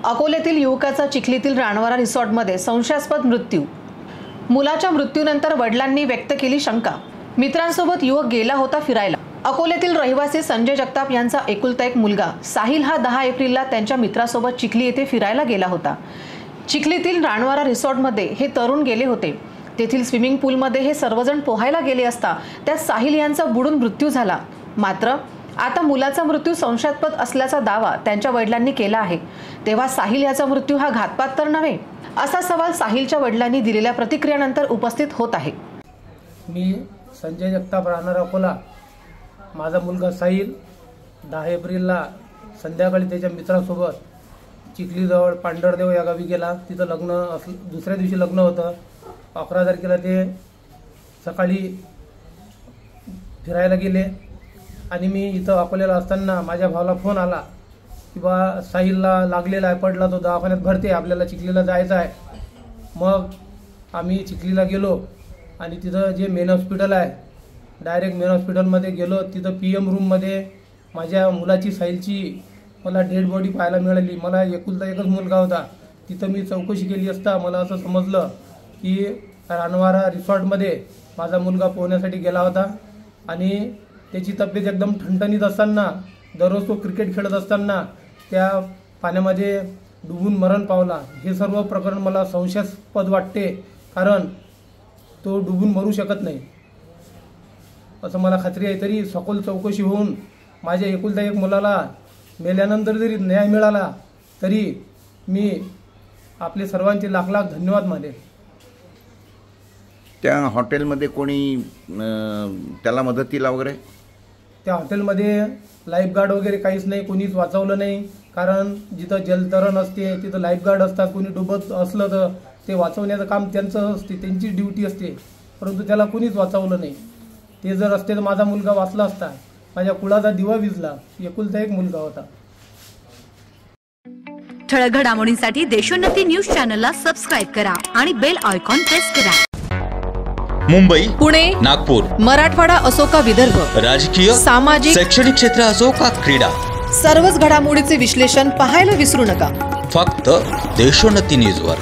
अकोल्यातील युवकाचा चिखलीतील रानवारा रिसॉर्टमध्ये संशयास्पद मृत्यू। मुलाच्या मृत्यूनंतर वडिलांनी व्यक्त केली शंका। मित्रांसोबत युवक गेला होता फिरायला। अकोल्यातील रहिवासी संजय जगताप यांचा एकुलता एक मुलगा साहिल हा 10 एप्रिलला त्यांच्या मित्रासोबत चिखली येथे फिरायला गेला होता। चिखलीतील रानवारा रिसॉर्टमध्ये हे तरुण गेले होते। तेथील स्विमिंग पूलमध्ये हे सर्वजण पोहायला गेले असता त्यात साहिल यांचा बुडून मृत्यू झाला। मात्र आता मुलाचा मृत्यू संशयास्पद असल्याचा दावा त्यांच्या वडिलांनी केला आहे। तेव्हा साहिल याचा मृत्यू हा घातपात तर नव्हे, असा सवाल साहिलच्या वडिलांनी दिलेल्या प्रतिक्रियेनंतर उपस्थित होत आहे। मी संजय जगताप राहणार अकोला। माझा मुलगा साहिल 10 एप्रिलला संध्याकाळी त्याच्या मित्रासोबत चिखलीजवळ पांढरदेव या गावी गेला। तिथं लग्न दुसऱ्या दिवशी लग्न होतं। 11 तारखेला ते सकाळी फिरायला गेले आणि मी इथं अकोल्याला असताना माझ्या भावाला फोन आला की बा साहिलला लागलेला आहे, पडला, तो दवाखान्यात भरते, आपल्याला चिखलीला जायचं आहे। मग आम्ही चिखलीला गेलो आणि तिथं जे मेन हॉस्पिटल आहे, डायरेक्ट मेन हॉस्पिटलमध्ये गेलो। तिथं PM रूममध्ये माझ्या मुलाची साहिलची मला डेड बॉडी पाहायला मिळाली। मला एकुलता एकच मुलगा होता। तिथं मी चौकशी केली असता मला असं समजलं की रानवारा रिसॉर्टमध्ये माझा मुलगा पोहण्यासाठी गेला होता आणि त्याची तब्येत एकदम ठणठणीत असताना, दररोज तो क्रिकेट खेळत असताना त्या पाण्यामध्ये डुबून मरण पावला। हे सर्व प्रकरण मला संशयास्पद वाटते, कारण तो डुबून मरू शकत नाही असं मला खात्री आहे। तरी सखोल चौकशी होऊन माझ्या एकुलता एक मुलाला मेल्यानंतर जरी न्याय मिळाला तरी मी आपले सर्वांचे लाख लाख धन्यवाद मानेन। त्या हॉटेलमध्ये कोणी त्याला मदतीला वगैरे? त्या हॉटेलमध्ये लाईफगार्ड वगैरे काहीच नाही, कोणीच वाचवलं नाही। कारण जिथं जलतरण असते तिथं लाईफगार्ड असतात। कोणी डुबत असलं तर ते वाचवण्याचं काम त्यांचं असते, त्यांची ड्युटी असते, परंतु त्याला कोणीच वाचवलं नाही। ते जर असते तर माझा मुलगा वाचला असता। माझ्या कुळाचा दिवा विझला, एकुलता एक मुलगा होता। ठळक घडामोडींसाठी देशोन्नती न्यूज चॅनलला सबस्क्राइब करा आणि बेल आयकॉन प्रेस करा। मुंबई, पुणे, नागपूर, मराठवाडा असो का विदर्भ, राजकीय, सामाजिक, शैक्षणिक क्षेत्र असो का क्रीडा, सर्वच घडामोडीचे विश्लेषण पाहायला विसरू नका। फक्त देशोन्नती न्यूजवर।